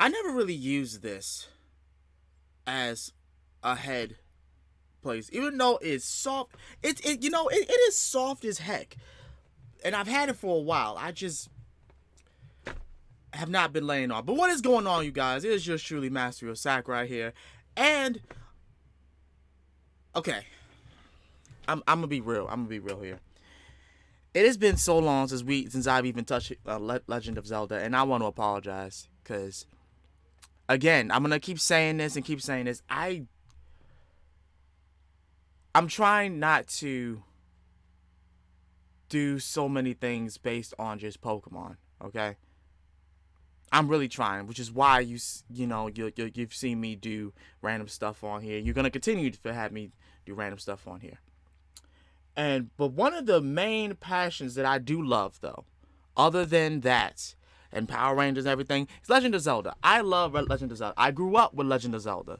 I never really used this as a head place, even though it's soft. It is soft as heck, and I've had it for a while. I just have not been laying on. But what is going on, you guys? It is just truly Master of Sack right here, and okay, I'm gonna be real. I'm gonna be real here. It has been so long since I've even touched Legend of Zelda, and I want to apologize because, again, I'm gonna keep saying this and keep saying this. I'm trying not to do so many things based on just Pokemon. Okay, I'm really trying, which is why you've seen me do random stuff on here. You're gonna continue to have me do random stuff on here. But one of the main passions that I do love, though, other than that, and Power Rangers and everything, is Legend of Zelda. I love Legend of Zelda. I grew up with Legend of Zelda.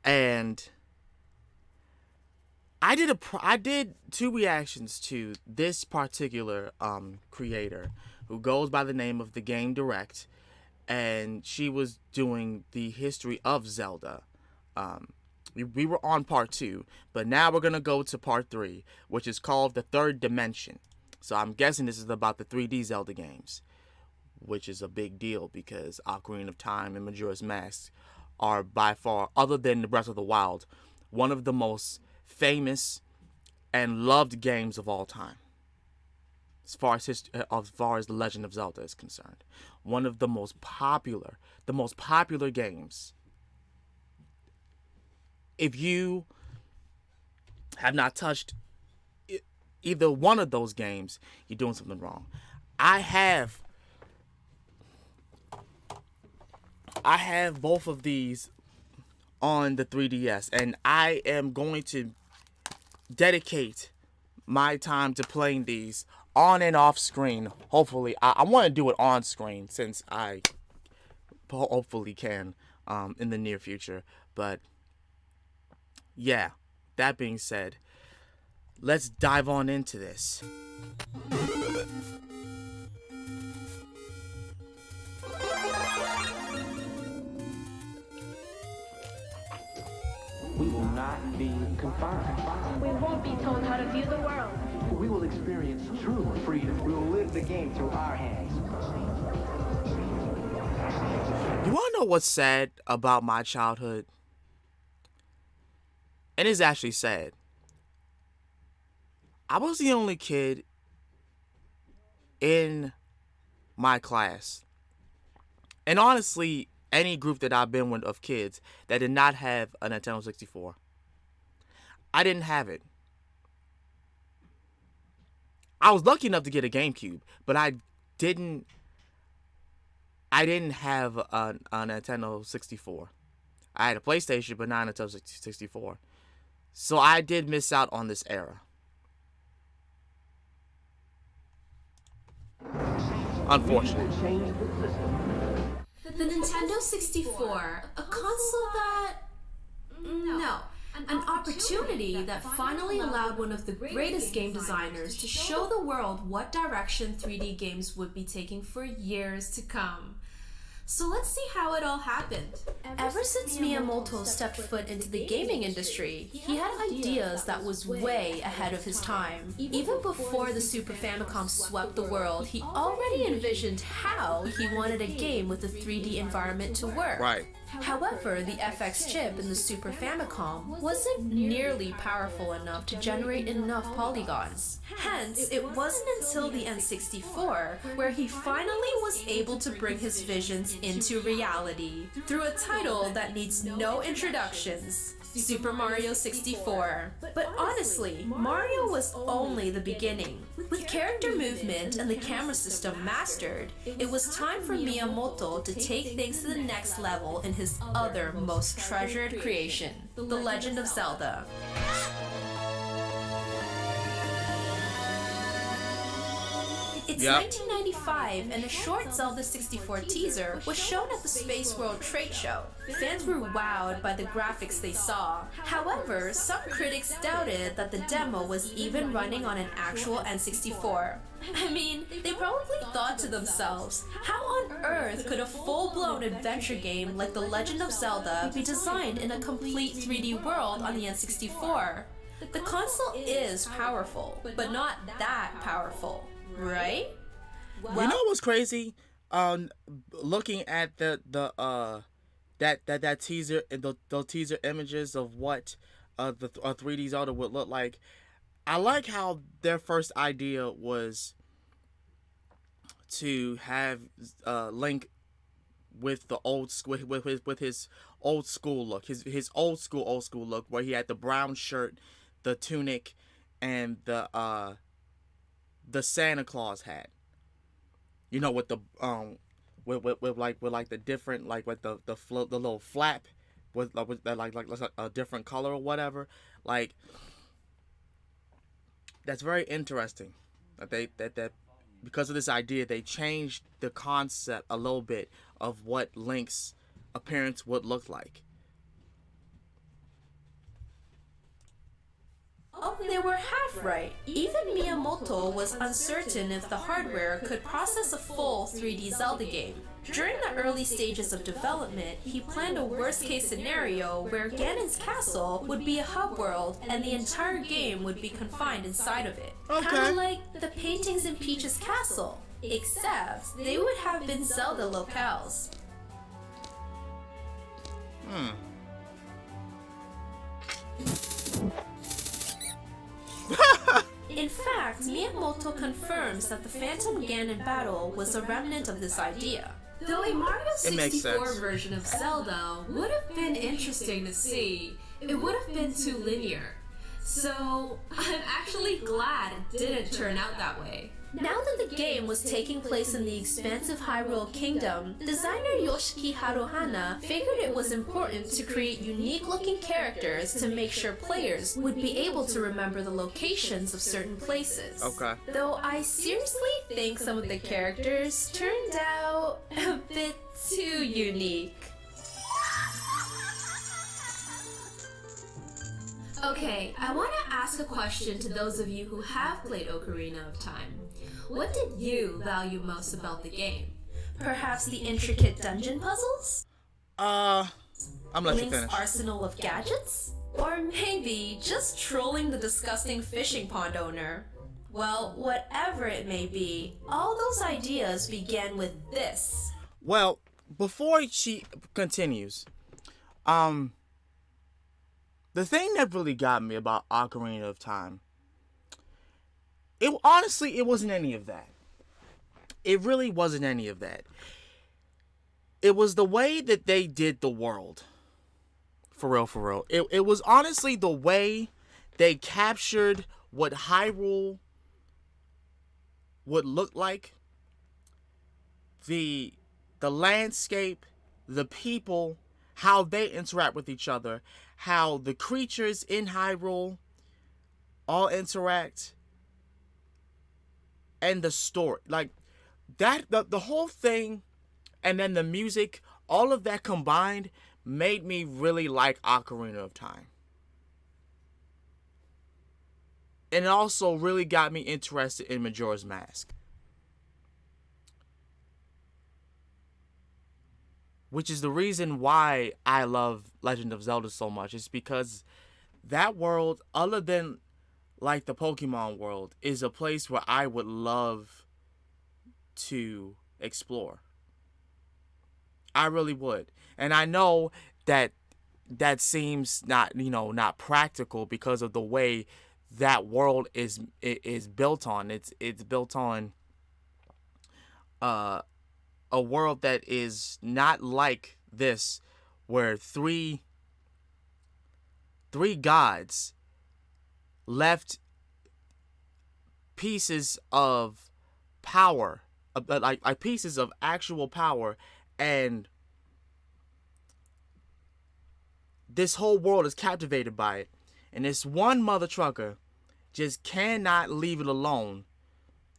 And I did 2 reactions to this particular creator who goes by the name of TheGameDirect, and she was doing the history of Zelda. We were on part 2, but now we're going to go to part 3, which is called The Third Dimension. So I'm guessing this is about the 3D Zelda games, which is a big deal because Ocarina of Time and Majora's Mask are by far, other than the Breath of the Wild, one of the most famous and loved games of all time. As far as the Legend of Zelda is concerned, one of the most popular games. If you have not touched either one of those games, you're doing something wrong. I have both of these on the 3DS, and I am going to dedicate my time to playing these on and off screen. Hopefully, I want to do it on screen since I hopefully can in the near future. But yeah, that being said, let's dive on into this. We will not be confined. We won't be told how to view the world. We will experience true freedom. We will live the game through our hands. You want to know what's sad about my childhood? And it's actually sad. I was the only kid in my class, and honestly, any group that I've been with of kids that did not have a Nintendo 64. I didn't have it. I was lucky enough to get a GameCube, but I didn't have a Nintendo 64. I had a PlayStation, but not a Nintendo 64. So I did miss out on this era. Unfortunately. The Nintendo 64, a console that... No. An opportunity that finally allowed one of the greatest game designers to show the world what direction 3D games would be taking for years to come. So let's see how it all happened. Ever since Miyamoto stepped foot into the gaming industry, he had ideas that was way ahead of his time. Even before the Super Famicom swept the world, he already envisioned how he wanted a game with a 3D environment to work. Right. However, the FX chip in the Super Famicom wasn't nearly powerful enough to generate enough polygons. Hence, it wasn't until the N64 where he finally was able to bring his visions into reality through a title that needs no introductions. Super Mario 64. But honestly, Mario was only the beginning. With character movement and the camera system mastered, it was time for Miyamoto to take things to the next level in his other most treasured creation, The Legend of Zelda. It's 1995 5 and a short Zelda 64 teaser was shown at the Space World trade show. Fans were wowed by the graphics they saw. However, some critics doubted that the demo was even running on an actual N64. I mean, they probably thought to themselves, how on earth could a full-blown adventure game like The Legend of Zelda be designed in a complete 3D world on the N64? The console is powerful, but not that powerful, right? Well, you know what's crazy? Looking at that teaser and the teaser images of what the 3D Zelda would look like. I like how their first idea was to have Link with the with his old school look, his old school look, where he had the brown shirt, the tunic, and the Santa Claus hat. You know, with the with the different, like with the little flap with like a different color or whatever. Like, that's very interesting. That because of this idea, they changed the concept a little bit of what Link's appearance would look like. Oh, they were half right. Even Miyamoto was uncertain if the hardware could process a full 3D Zelda game. During the early stages of development, he planned a worst-case scenario where Ganon's castle would be a hub world and the entire game would be confined inside of it. Okay. Kind of like the paintings in Peach's castle, except they would have been Zelda locales. In fact, Miyamoto confirms that the Phantom Ganon battle was a remnant of this idea. Though a Mario It makes 64 sense. version of Zelda would have been interesting to see, it would have been too linear. So, I'm actually glad it didn't turn out that way. Now that the game was taking place in the expansive Hyrule Kingdom, designer Yoshiki Haruhana figured it was important to create unique-looking characters to make sure players would be able to remember the locations of certain places. Okay. Though I seriously think some of the characters turned out a bit too unique. Okay, I want to ask a question to those of you who have played Ocarina of Time. What did you value most about the game? Perhaps the intricate dungeon puzzles? I'm let you Link's finish. arsenal of gadgets? Or maybe just trolling the disgusting fishing pond owner? Well, whatever it may be, all those ideas began with this. Well, before she continues, the thing that really got me about Ocarina of Time, it wasn't any of that. It really wasn't any of that. It was the way that they did the world. For real. It was honestly the way they captured what Hyrule would look like. The landscape, the people, how they interact with each other, how the creatures in Hyrule all interact, and the story, like that, the whole thing, and then the music, all of that combined made me really like Ocarina of Time. And it also really got me interested in Majora's Mask, which is the reason why I love Legend of Zelda so much. It's because that world, other than like the Pokemon world, is a place where I would love to explore. I really would. And I know that seems not practical because of the way that world is built on. It's built on a world that is not like this, where three gods left pieces of power, like pieces of actual power, and this whole world is captivated by it. And this one mother trucker just cannot leave it alone.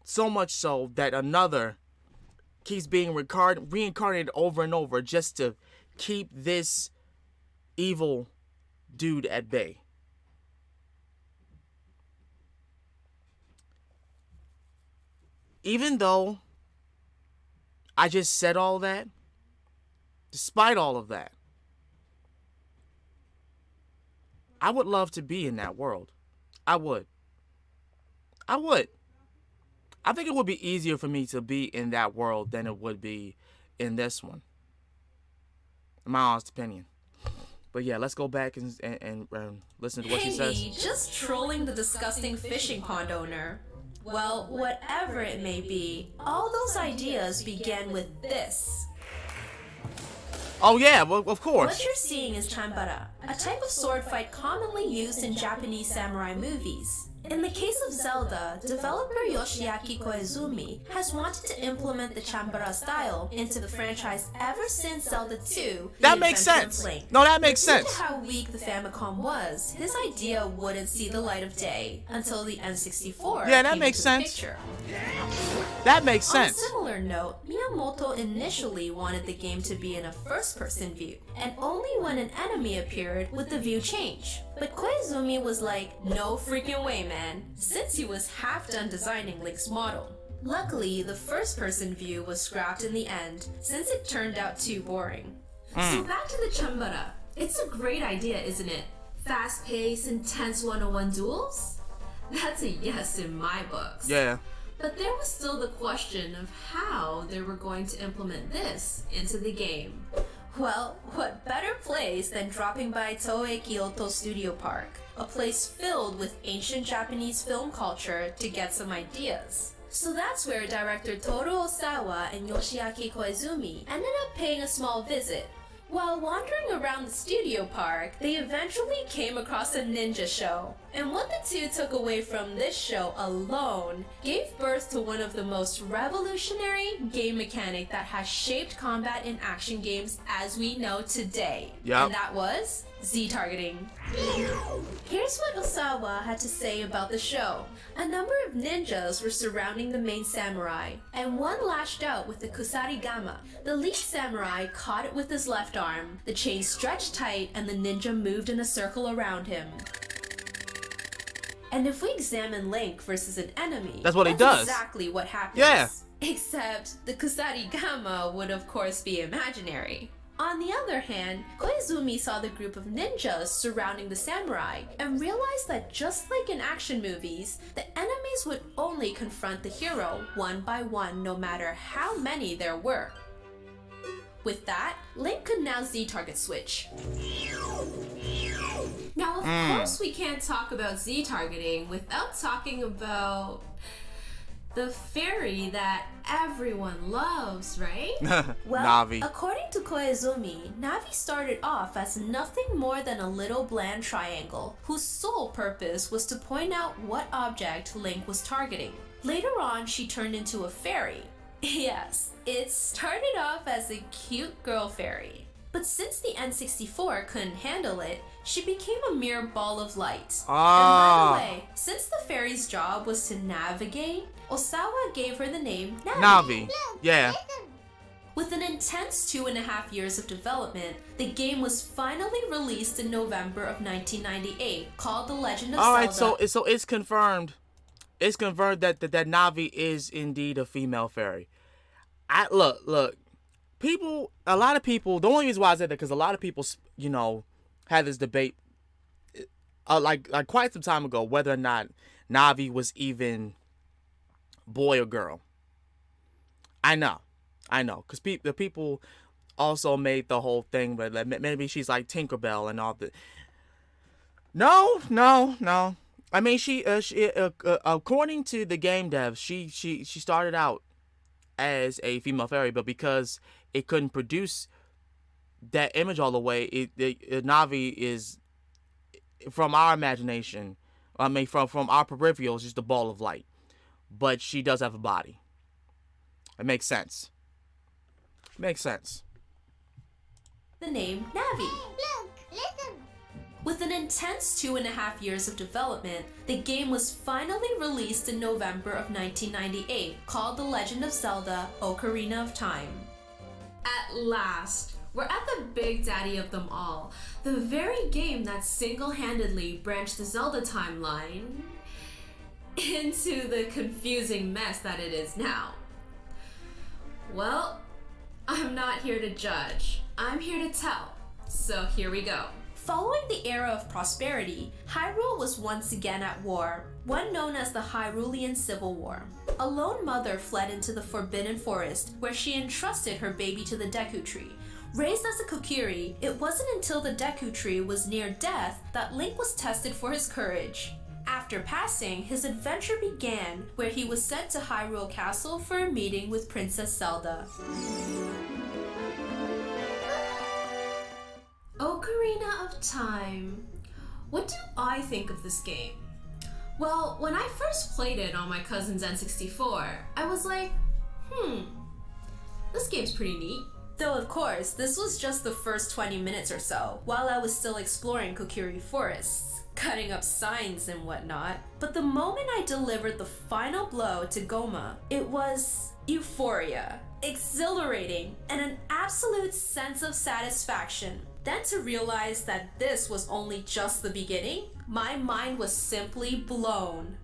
So much so that another keeps being reincarnated over and over just to keep this evil dude at bay. Even though I just said all that, despite all of that, I would love to be in that world. I would. I think it would be easier for me to be in that world than it would be in this one. In my honest opinion. But yeah, let's go back and listen to what she says. Hey, just trolling the disgusting fishing pond owner. Well, whatever it may be, all those ideas began with this. Oh yeah, well, of course. What you're seeing is chambara, a type of sword fight commonly used in Japanese samurai movies. In the case of Zelda, developer Yoshiaki Koizumi has wanted to implement the chambara style into the franchise ever since Zelda 2. That makes sense. No, that makes sense. Due to how weak the Famicom was, his idea wouldn't see the light of day until the N64 Yeah, that came makes into the sense. picture. That makes On a sense. similar note, Miyamoto initially wanted the game to be in a first-person view, and only when an enemy appeared would the view change. But Koizumi was like, no freaking way, man, since he was half done designing Link's model. Luckily, the first-person view was scrapped in the end, since it turned out too boring. So back to the chambara. It's a great idea, isn't it? Fast-paced, intense 101 duels? That's a yes in my books. Yeah. But there was still the question of how they were going to implement this into the game. Well, what better place than dropping by Toei Kyoto Studio Park, a place filled with ancient Japanese film culture, to get some ideas. So that's where director Toru Osawa and Yoshiaki Koizumi ended up paying a small visit. While wandering around the studio park, they eventually came across a ninja show. And what the two took away from this show alone gave birth to one of the most revolutionary game mechanic that has shaped combat in action games as we know today. Yep. And that was Z-targeting. Here's what Osawa had to say about the show. A number of ninjas were surrounding the main samurai, and one lashed out with the kusarigama. The lead samurai caught it with his left arm, the chain stretched tight, and the ninja moved in a circle around him. And if we examine Link versus an enemy, That's what he does. exactly what happens. Yeah. Except the kusarigama would of course be imaginary. On the other hand, Koizumi saw the group of ninjas surrounding the samurai and realized that just like in action movies, the enemies would only confront the hero one by one no matter how many there were. With that, Link could now Z-target switch. Now, of course, we can't talk about Z-targeting without talking about the fairy that everyone loves, right? Well, Navi. according to Koizumi, Navi started off as nothing more than a little bland triangle, whose sole purpose was to point out what object Link was targeting. Later on, she turned into a fairy. Yes, it started off as a cute girl fairy. But since the N64 couldn't handle it, she became a mere ball of light. And by the way, since the fairy's job was to navigate, Osawa gave her the name Navi. Yeah. With an intense 2.5 years of development, the game was finally released in November of 1998, called The Legend of Zelda. Alright, so it's confirmed. It's confirmed that Navi is indeed a female fairy. Look. A lot of people, the only reason why I said that, because a lot of people, had this debate, like quite some time ago, whether or not Navi was even boy or girl. I know, because the people also made the whole thing, but maybe she's like Tinkerbell and all that. No. I mean, she according to the game dev, she started out as a female fairy, but because it couldn't produce that image all the way, Navi is, from our imagination, I mean from our peripherals, just a ball of light. But she does have a body. It makes sense. The name Navi. With an intense 2.5 years of development, the game was finally released in November of 1998, called The Legend of Zelda: Ocarina of Time. At last, we're at the big daddy of them all, the very game that single-handedly branched the Zelda timeline into the confusing mess that it is now. Well, I'm not here to judge, I'm here to tell, so here we go. Following the era of prosperity, Hyrule was once again at war, one known as the Hyrulean Civil War. A lone mother fled into the Forbidden Forest, where she entrusted her baby to the Deku Tree. Raised as a Kokiri, it wasn't until the Deku Tree was near death that Link was tested for his courage. After passing, his adventure began, where he was sent to Hyrule Castle for a meeting with Princess Zelda. Ocarina of Time. What do I think of this game? Well, when I first played it on my cousin's N64, I was like, this game's pretty neat. Though of course, this was just the first 20 minutes or so, while I was still exploring Kokiri forests, cutting up signs and whatnot. But the moment I delivered the final blow to Goma, it was euphoria, exhilarating, and an absolute sense of satisfaction. Then to realize that this was only just the beginning, my mind was simply blown.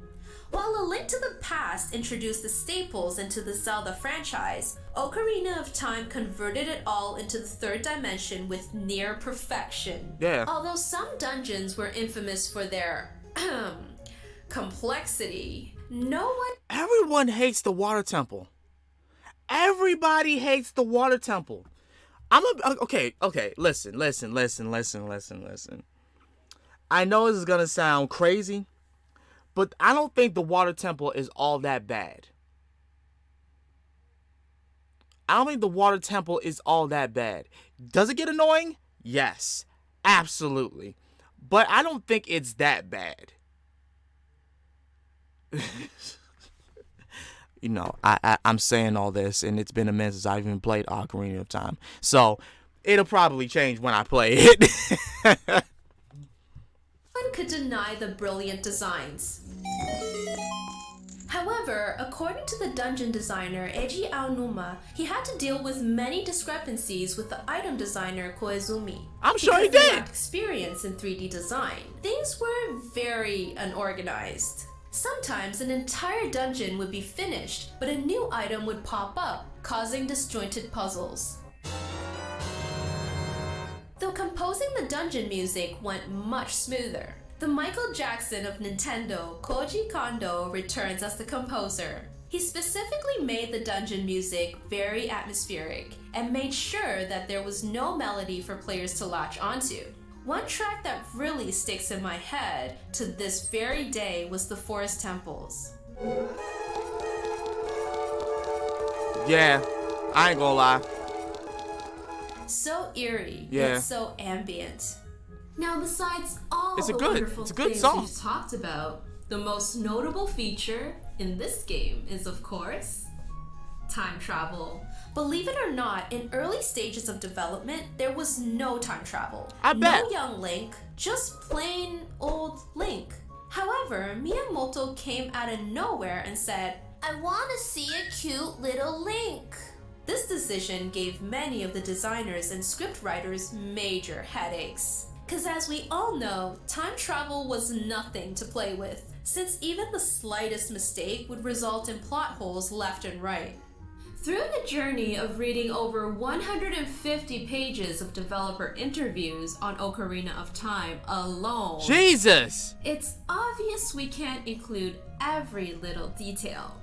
While A Link to the Past introduced the staples into the Zelda franchise, Ocarina of Time converted it all into the third dimension with near perfection. Yeah. Although some dungeons were infamous for their complexity, no one... Everyone hates the water temple. Everybody hates the water temple. Okay, listen. I know this is gonna sound crazy, but I don't think the water temple is all that bad. Does it get annoying? Yes, absolutely. But I don't think it's that bad. You know, I'm saying all this, and it's been a minute since I've even played Ocarina of Time. So, it'll probably change when I play it. one could deny the brilliant designs. However, according to the dungeon designer Eiji Aonuma, he had to deal with many discrepancies with the item designer Koizumi. I'm sure he Because they did. lacked experience in 3D design. Things were very unorganized. Sometimes an entire dungeon would be finished, but a new item would pop up, causing disjointed puzzles. Though composing the dungeon music went much smoother. The Michael Jackson of Nintendo, Koji Kondo, returns as the composer. He specifically made the dungeon music very atmospheric and made sure that there was no melody for players to latch onto. One track that really sticks in my head to this very day was the Forest Temples. Yeah, I ain't gonna lie. So eerie, Yeah. yet so ambient. Now, besides all It's the a good wonderful things song. we've talked about, the most notable feature in this game is, of course, time travel. Believe it or not, in early stages of development, there was no time travel. I bet. No young Link, just plain old Link. However, Miyamoto came out of nowhere and said, "I want to see a cute little Link." This decision gave many of the designers and scriptwriters major headaches. Cause as we all know, time travel was nothing to play with, since even the slightest mistake would result in plot holes left and right. Through the journey of reading over 150 pages of developer interviews on Ocarina of Time alone, Jesus! it's obvious we can't include every little detail.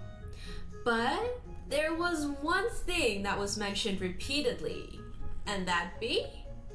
But there was one thing that was mentioned repeatedly, and that be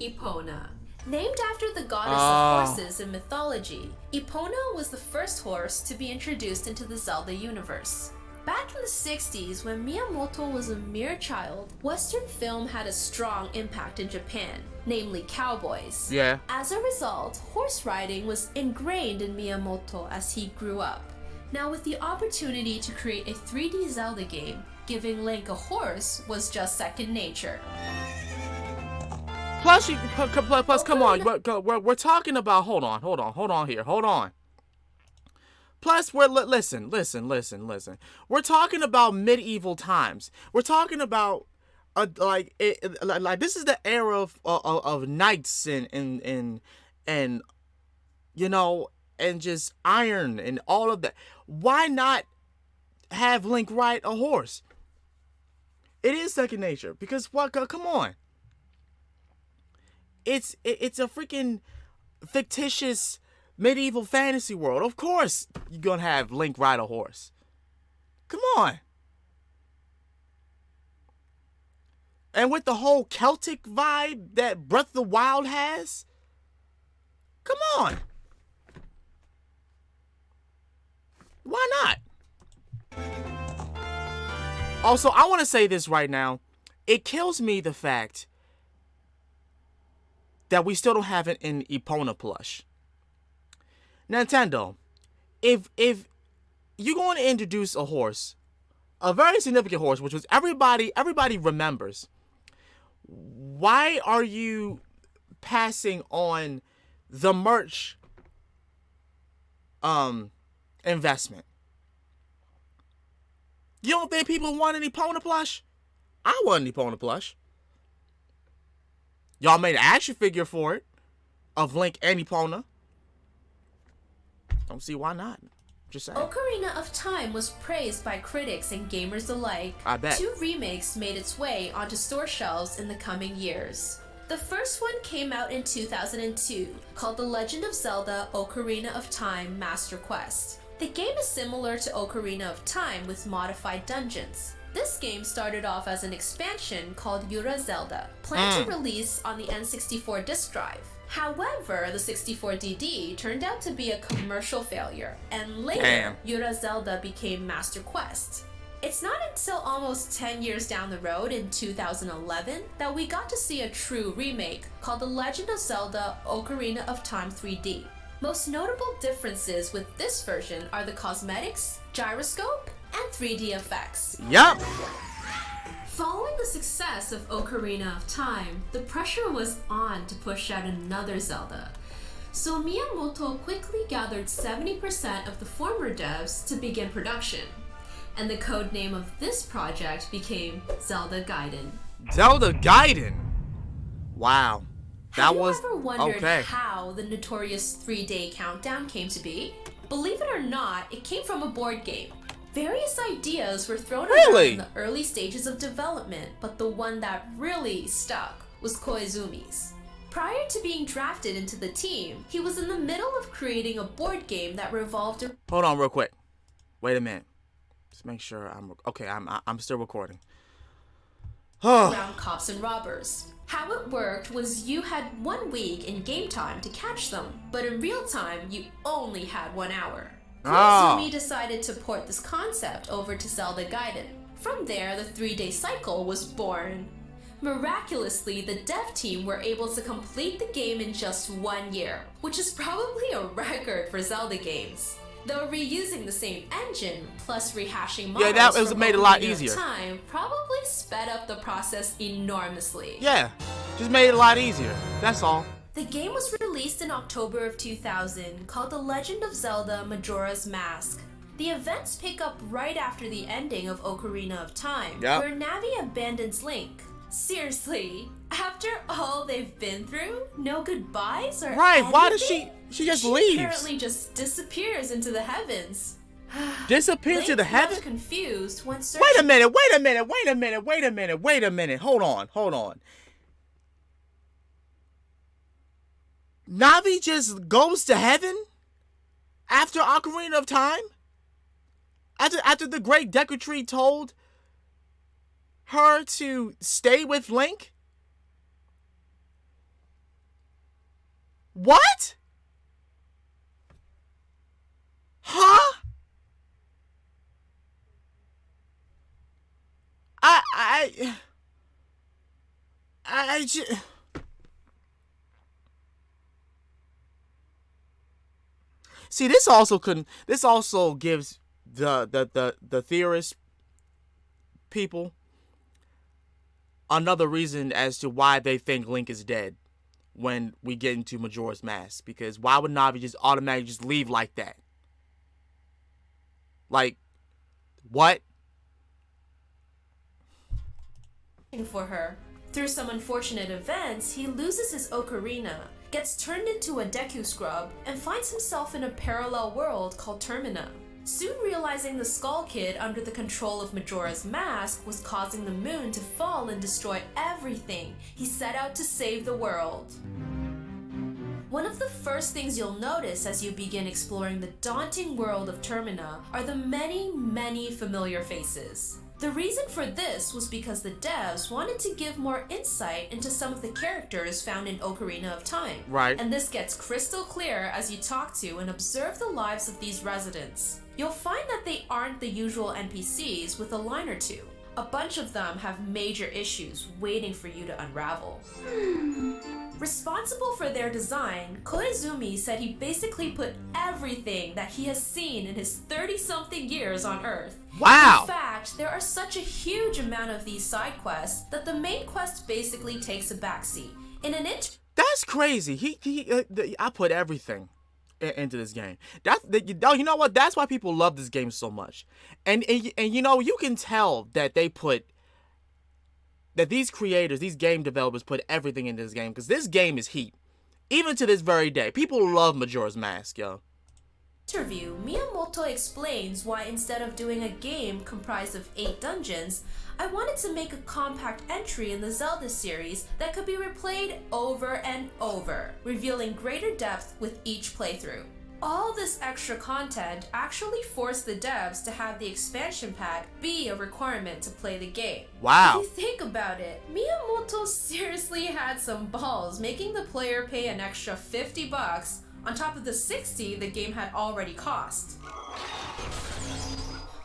Epona. Named after the goddess of horses in mythology, Epona was the first horse to be introduced into the Zelda universe. Back in the 60s, when Miyamoto was a mere child, Western film had a strong impact in Japan, namely cowboys. Yeah. As a result, horse riding was ingrained in Miyamoto as he grew up. Now with the opportunity to create a 3D Zelda game, giving Link a horse was just second nature. Plus, come on. We're talking about. Hold on. Plus, listen. We're talking about medieval times. We're talking about like this is the era of knights and you know, and just iron and all of that. Why not have Link ride a horse? It is second nature because what? Come on. It's a freaking fictitious medieval fantasy world. Of course, you're gonna have Link ride a horse. Come on. And with the whole Celtic vibe that Breath of the Wild has, come on. Why not? Also, I want to say this right now. It kills me the fact that we still don't have it in Epona plush. Nintendo, if you're going to introduce a horse, a very significant horse, which was everybody remembers, why are you passing on the merch investment? You don't think people want any Epona plush? I want an Epona plush. Y'all made an action figure for it of Link and Epona. Don't see why not. Just saying. Ocarina of Time was praised by critics and gamers alike. I bet. 2 remakes made its way onto store shelves in the coming years. The first one came out in 2002, called The Legend of Zelda: Ocarina of Time Master Quest. The game is similar to Ocarina of Time with modified dungeons. This game started off as an expansion called Yura Zelda, planned to release on the N64 disk drive. However, the 64DD turned out to be a commercial failure, and later, Yura Zelda became Master Quest. It's not until almost 10 years down the road in 2011 that we got to see a true remake called The Legend of Zelda: Ocarina of Time 3D. Most notable differences with this version are the cosmetics, gyroscope, and 3D effects. Yup! Following the success of Ocarina of Time, the pressure was on to push out another Zelda. So Miyamoto quickly gathered 70% of the former devs to begin production. And the code name of this project became Zelda Gaiden. Zelda Gaiden? Wow. Have you ever wondered how the notorious 3-day countdown came to be? Believe it or not, it came from a board game. Various ideas were thrown around in the early stages of development, but the one that really stuck was Koizumi's. Prior to being drafted into the team, he was in the middle of creating a board game that revolved around... Hold on real quick. Wait a minute. Just make sure I'm... Okay, I'm still recording. around cops and robbers. How it worked was you had 1 week in game time to catch them, but in real time, you only had 1 hour. Koizumi decided to port this concept over to Zelda Gaiden. From there, the 3-day cycle was born. Miraculously, the dev team were able to complete the game in just 1 year, which is probably a record for Zelda games. Though reusing the same engine, plus rehashing models from made it a lot easier. Time probably sped up the process enormously. Yeah, just made it a lot easier. That's all. The game was released in October of 2000, called The Legend of Zelda: Majora's Mask. The events pick up right after the ending of Ocarina of Time, where Navi abandons Link. Seriously, after all they've been through, no goodbyes or anything? Why does she just leaves? She apparently just disappears into the heavens. Disappears to the heavens? Confused when searching. Wait a minute. Hold on. Navi just goes to heaven after Ocarina of Time? After the great Deku told her to stay with Link? What? Huh? I just... See, this also gives the theorist people another reason as to why they think Link is dead when we get into Majora's Mask. Because why would Navi just automatically just leave like that? Like, what? For her. Through some unfortunate events, he loses his ocarina, gets turned into a Deku scrub, and finds himself in a parallel world called Termina. Soon realizing the Skull Kid under the control of Majora's Mask was causing the moon to fall and destroy everything, he set out to save the world. One of the first things you'll notice as you begin exploring the daunting world of Termina are the many, many familiar faces. The reason for this was because the devs wanted to give more insight into some of the characters found in Ocarina of Time. Right. And this gets crystal clear as you talk to and observe the lives of these residents. You'll find that they aren't the usual NPCs with a line or two. A bunch of them have major issues waiting for you to unravel. Responsible for their design, Koizumi said he basically put everything that he has seen in his 30-something years on Earth. Wow! In fact, there are such a huge amount of these side quests that the main quest basically takes a backseat. In an That's crazy. I put everything into this game. You know what? That's why people love this game so much. And you know, you can tell that these creators, these game developers put everything into this game, because this game is heat. Even to this very day. People love Majora's Mask, yo. Interview, Miyamoto explains why instead of doing a game comprised of 8 dungeons, I wanted to make a compact entry in the Zelda series that could be replayed over and over, revealing greater depth with each playthrough. All this extra content actually forced the devs to have the expansion pack be a requirement to play the game. Wow. If you think about it, Miyamoto seriously had some balls making the player pay an extra $50 on top of the $60 the game had already cost.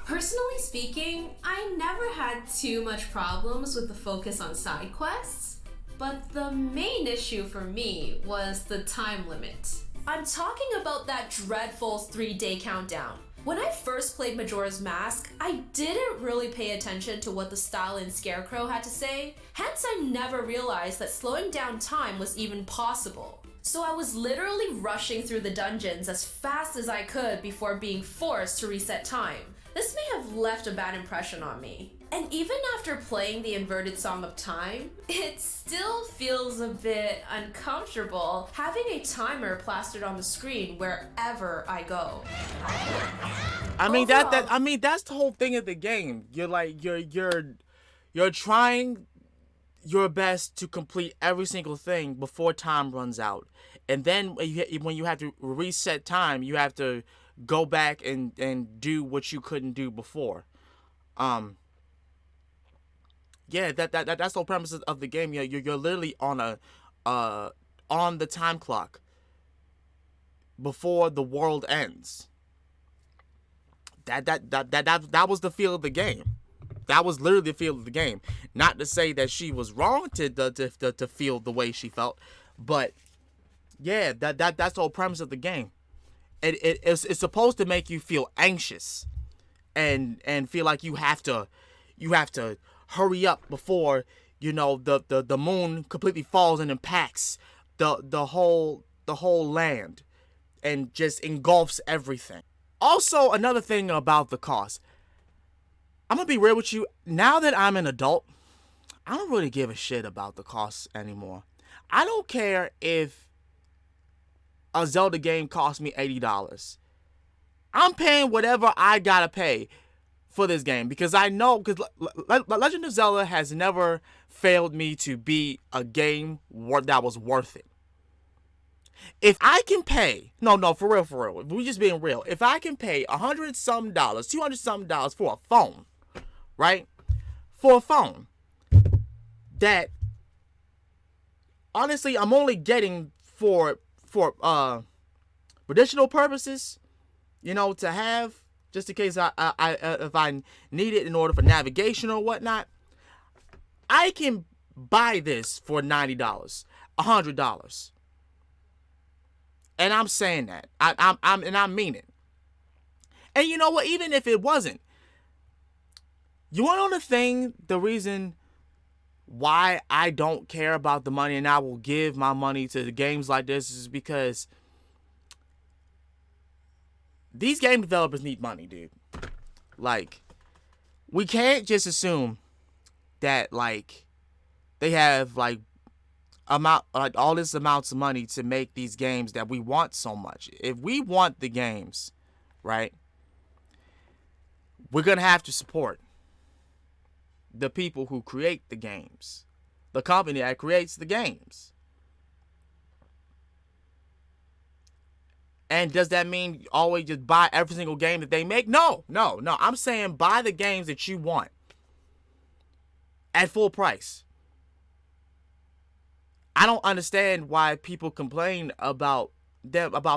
Personally speaking, I never had too much problems with the focus on side quests, but the main issue for me was the time limit. I'm talking about that dreadful 3-day countdown. When I first played Majora's Mask, I didn't really pay attention to what the style in Scarecrow had to say, hence I never realized that slowing down time was even possible. So I was literally rushing through the dungeons as fast as I could before being forced to reset time. This may have left a bad impression on me. And even after playing the inverted Song of Time, it still feels a bit uncomfortable having a timer plastered on the screen wherever I go. I mean Overall, that's the whole thing of the game. You're like you're trying your best to complete every single thing before time runs out. And then when you have to reset time, you have to go back and do what you couldn't do before. Yeah, that's the whole premise of the game. You're literally on the time clock before the world ends. That was the feel of the game. That was literally the feel of the game. Not to say that she was wrong to feel the way she felt, but yeah, that's the whole premise of the game. It's supposed to make you feel anxious and feel like you have to hurry up before, you know, the moon completely falls and impacts the whole land and just engulfs everything. Also, another thing about the cost. I'm gonna be real with you. Now that I'm an adult, I don't really give a shit about the costs anymore. I don't care if a Zelda game costs me $80. I'm paying whatever I gotta pay for this game, because I know, because Legend of Zelda has never failed me to be a game that was worth it. If I can pay, no, for real, we just being real. If I can pay $100-some, $200-some for a phone, right? For a phone that honestly I'm only getting for medicinal purposes, you know, to have just in case if I need it in order for navigation or whatnot, I can buy this for $90, $100. And I'm saying that. I mean it. And you know what? Even if it wasn't, you want to know the reason why I don't care about the money and I will give my money to the games like this is because these game developers need money, dude. Like, we can't just assume that, like, they have, like, all this amounts of money to make these games that we want so much. If we want the games, right, we're going to have to support the people who create the games, the company that creates the games. And does that mean always just buy every single game that they make? No. I'm saying buy the games that you want at full price. I don't understand why people complain about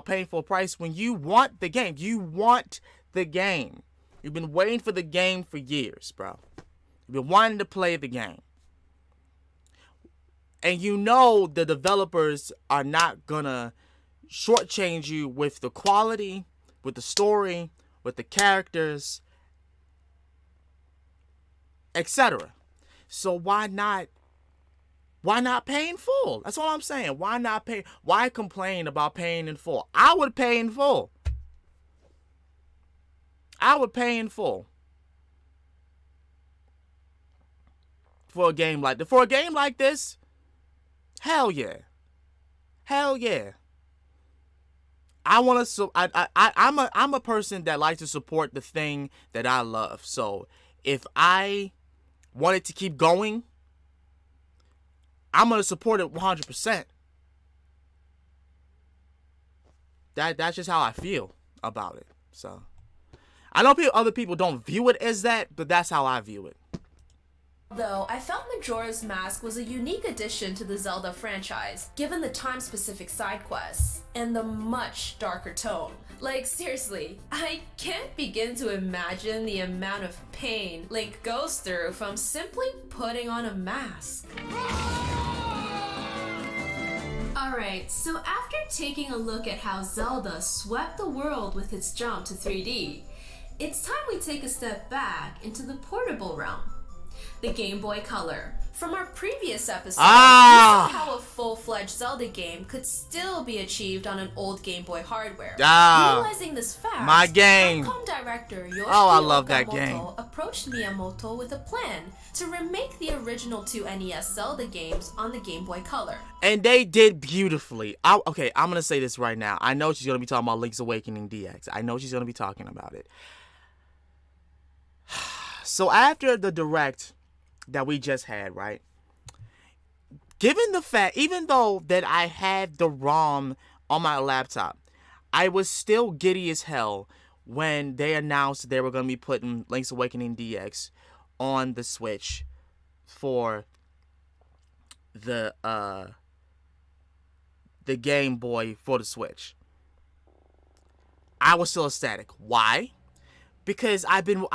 paying full price when you want the game. You want the game. You've been waiting for the game for years, bro. You've been wanting to play the game. And you know the developers are not gonna shortchange you with the quality, with the story, with the characters, etc. So why not pay in full? That's all I'm saying. Why not pay? Why complain about paying in full? I would pay in full. For a game like this. Hell yeah. I'm a person that likes to support the thing that I love. So if I wanted to keep going, I'm gonna support it 100%. That's just how I feel about it. So I know other people don't view it as that, but that's how I view it. Though I felt Majora's Mask was a unique addition to the Zelda franchise, given the time-specific side quests and the much darker tone. Like, seriously, I can't begin to imagine the amount of pain Link goes through from simply putting on a mask. Alright, so after taking a look at how Zelda swept the world with its jump to 3D, it's time we take a step back into the portable realm. The Game Boy Color. From our previous episode, we saw how a full-fledged Zelda game could still be achieved on an old Game Boy hardware. Realizing this fact, my game. Capcom director Yoshihiro I love that game. approached Miyamoto with a plan to remake the original two NES Zelda games on the Game Boy Color. And they did beautifully. Okay, I'm going to say this right now. I know she's going to be talking about Link's Awakening DX. I know she's going to be talking about it. So after the Direct that we just had, right? Given the fact, even though that I had the ROM on my laptop, I was still giddy as hell when they announced they were going to be putting Link's Awakening DX on the Switch for the Game Boy for the Switch. I was still ecstatic. Why? Because I've been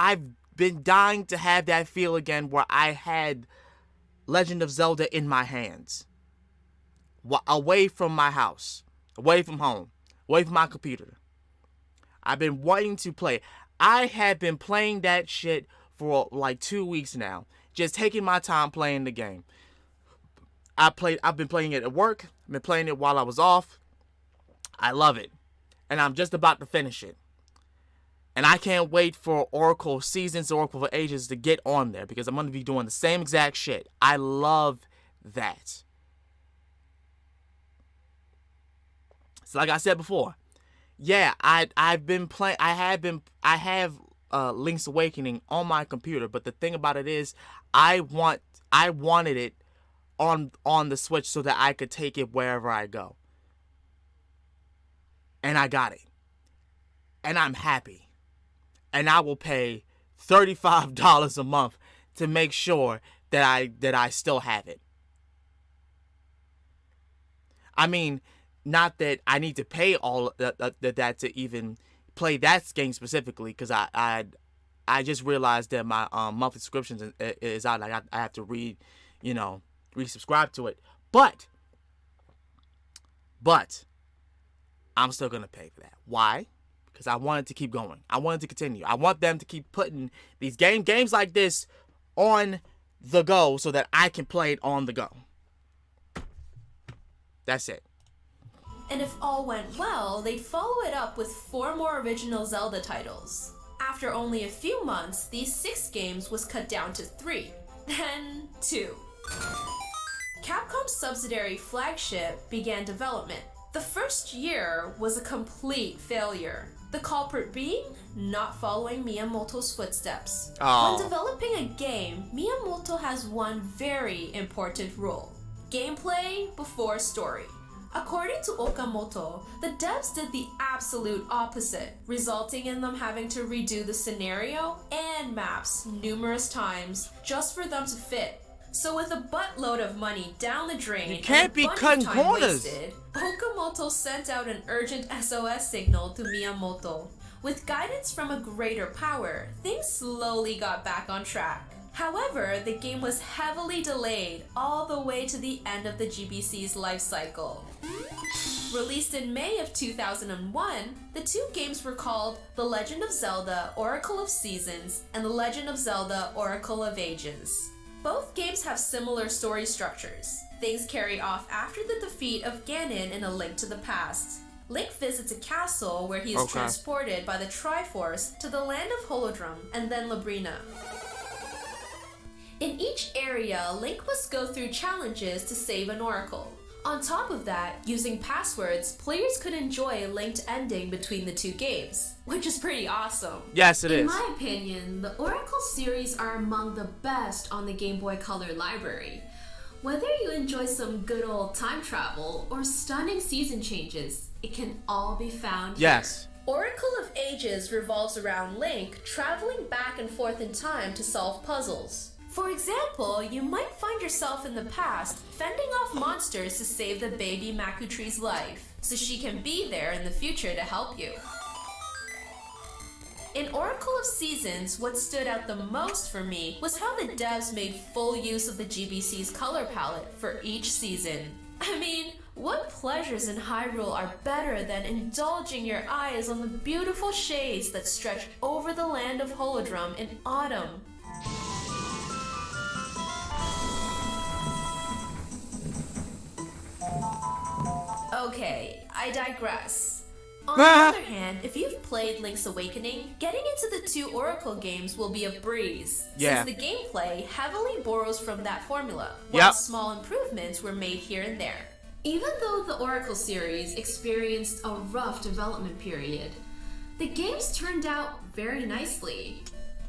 dying to have that feel again where I had Legend of Zelda in my hands. Away from my house. Away from home. Away from my computer. I've been wanting to play. I have been playing that shit for like 2 weeks now. Just taking my time playing the game. I've been playing it at work. I've been playing it while I was off. I love it. And I'm just about to finish it. And I can't wait for Oracle Seasons, Oracle for Ages to get on there because I'm going to be doing the same exact shit. I love that. So like I said before, yeah, I have Link's Awakening on my computer, but the thing about it is I wanted it on the Switch so that I could take it wherever I go. And I got it. And I'm happy. And I will pay $35 a month to make sure that I still have it. I mean, not that I need to pay all that to even play that game specifically, because I just realized that my monthly subscription is out. Like I have to resubscribe to it. But I'm still gonna pay for that. Why? Because I wanted to keep going. I wanted to continue. I want them to keep putting these games like this on the go so that I can play it on the go. That's it. And if all went well, they'd follow it up with 4 more original Zelda titles. After only a few months, these 6 games was cut down to 3, then 2. Capcom's subsidiary Flagship began development. The first year was a complete failure. The culprit being not following Miyamoto's footsteps. Oh. When developing a game, Miyamoto has one very important rule: gameplay before story. According to Okamoto, the devs did the absolute opposite, resulting in them having to redo the scenario and maps numerous times just for them to fit. So with a buttload of money down the drain, You can't and a be bunch cutting of time corners. wasted, Okamoto sent out an urgent SOS signal to Miyamoto. With guidance from a greater power, things slowly got back on track. However, the game was heavily delayed all the way to the end of the GBC's life cycle. Released in May of 2001, the 2 games were called The Legend of Zelda: Oracle of Seasons and The Legend of Zelda: Oracle of Ages. Both games have similar story structures. Things carry off after the defeat of Ganon in A Link to the Past. Link visits a castle where he is transported by the Triforce to the land of Holodrum and then Labrina. In each area, Link must go through challenges to save an oracle. On top of that, using passwords, players could enjoy a linked ending between the 2 games, which is pretty awesome. Yes, it is. In my opinion, the Oracle series are among the best on the Game Boy Color library. Whether you enjoy some good old time travel or stunning season changes, it can all be found Yes. Oracle of Ages revolves around Link traveling back and forth in time to solve puzzles. For example, you might find yourself in the past fending off monsters to save the baby Makutree's life, so she can be there in the future to help you. In Oracle of Seasons, what stood out the most for me was how the devs made full use of the GBC's color palette for each season. I mean, what pleasures in Hyrule are better than indulging your eyes on the beautiful shades that stretch over the land of Holodrum in autumn? Okay, I digress. On the other hand, if you've played Link's Awakening, getting into the 2 Oracle games will be a breeze, Yeah. since the gameplay heavily borrows from that formula, while small improvements were made here and there. Even though the Oracle series experienced a rough development period, the games turned out very nicely.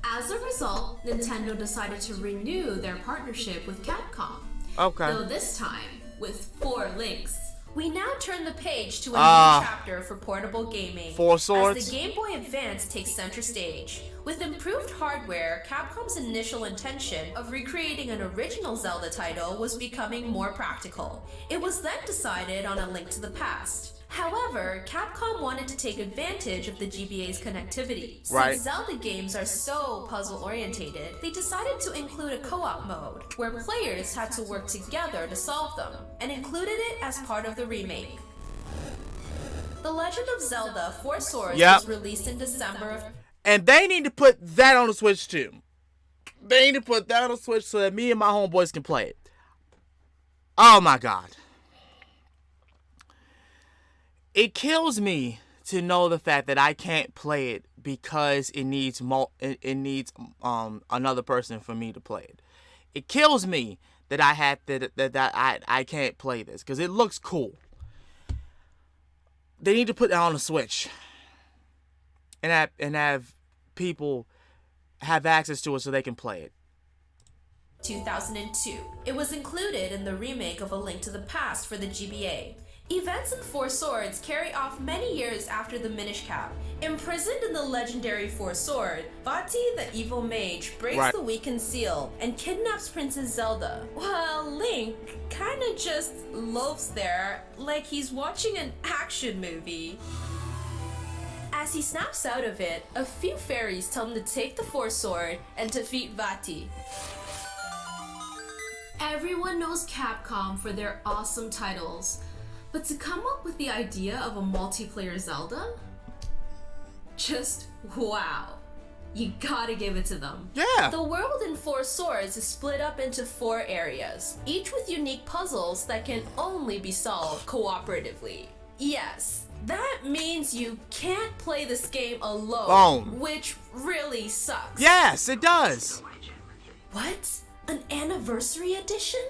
As a result, Nintendo decided to renew their partnership with Capcom. Okay. Though this time with 4 links. We now turn the page to a new chapter for portable gaming. 4 Swords. As the Game Boy Advance takes center stage. With improved hardware, Capcom's initial intention of recreating an original Zelda title was becoming more practical. It was then decided on A Link to the Past. However, Capcom wanted to take advantage of the GBA's connectivity. Since Zelda games are so puzzle-orientated, they decided to include a co-op mode, where players had to work together to solve them, and included it as part of the remake. The Legend of Zelda: 4 Swords was released in December of... And they need to put that on the Switch too. They need to put that on the Switch so that me and my homeboys can play it. Oh my god. It kills me to know the fact that I can't play it because it needs another person for me to play it. It kills me that I can't play this because it looks cool. They need to put that on the Switch and have people have access to it so they can play it. 2002. It was included in the remake of A Link to the Past for the GBA. Events in 4 Swords carry off many years after the Minish Cap. Imprisoned in the legendary 4 Sword, Vati the evil mage breaks the weakened seal and kidnaps Princess Zelda, while Link kinda just loafs there like he's watching an action movie. As he snaps out of it, a few fairies tell him to take the 4 Sword and defeat Vati. Everyone knows Capcom for their awesome titles, but to come up with the idea of a multiplayer Zelda? Just wow. You gotta give it to them. Yeah. The world in Four Swords is split up into 4 areas, each with unique puzzles that can only be solved cooperatively. Yes, that means you can't play this game alone, which really sucks. Yes, it does. What? An anniversary edition?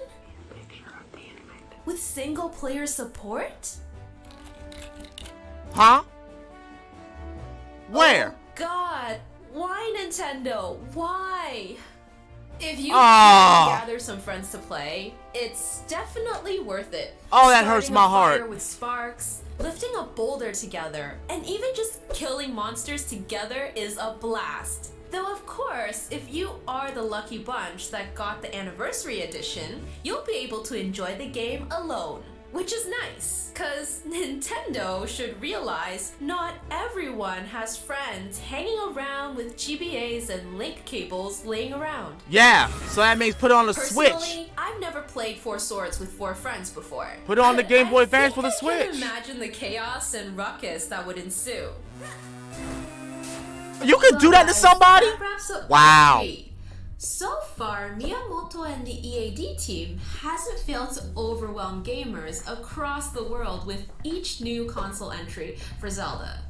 With single player support? Huh? Where? Oh God, why Nintendo? Why? If you Ah. can gather some friends to play, it's definitely worth it. Oh, that hurts Starting my a fire heart. with sparks, lifting a boulder together, and even just killing monsters together is a blast. Though of course, if you are the lucky bunch that got the anniversary edition, you'll be able to enjoy the game alone. Which is nice, cause Nintendo should realize not everyone has friends hanging around with GBAs and link cables laying around. Yeah, so that means put it on the Switch. Personally, I've never played Four Swords with 4 friends before. Put it on the Game Boy Advance for the I Switch. can imagine the chaos and ruckus that would ensue. You can do that to Guys, somebody? that wraps up Wow. part 3. So far, Miyamoto and the EAD team hasn't failed to overwhelm gamers across the world with each new console entry for Zelda.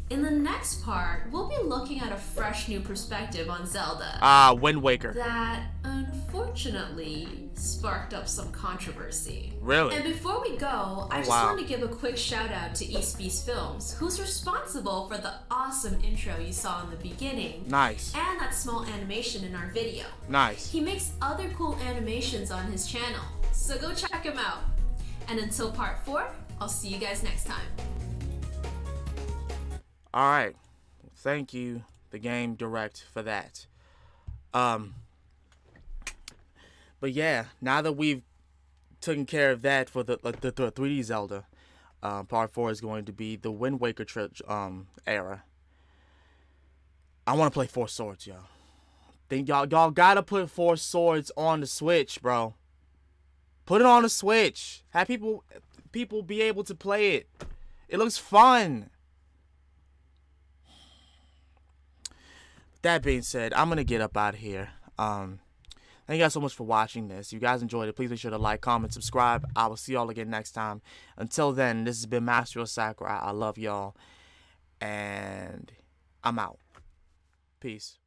In the next part, we'll be looking at a fresh new perspective on Zelda Wind Waker. that unfortunately sparked up some controversy. Really? And before we go, I just Wow. want to give a quick shout out to East Beast Films, who's responsible for the awesome intro you saw in the beginning. Nice. And that small animation in our video. Nice. He makes other cool animations on his channel, so go check him out. And until part 4, I'll see you guys next time. All right. Thank you, TheGameDirect, for that. But yeah, now that we've taken care of that for the 3D Zelda, part 4 is going to be the Wind Waker era. I want to play Four Swords, y'all. Think y'all gotta put Four Swords on the Switch, bro. Put it on the Switch. Have people be able to play it. It looks fun. That being said, I'm gonna get up out of here. Thank you guys so much for watching this. If you guys enjoyed it, please make sure to like, comment, subscribe. I will see y'all again next time. Until then, this has been Master of Sakurai. I love y'all, and I'm out. Peace.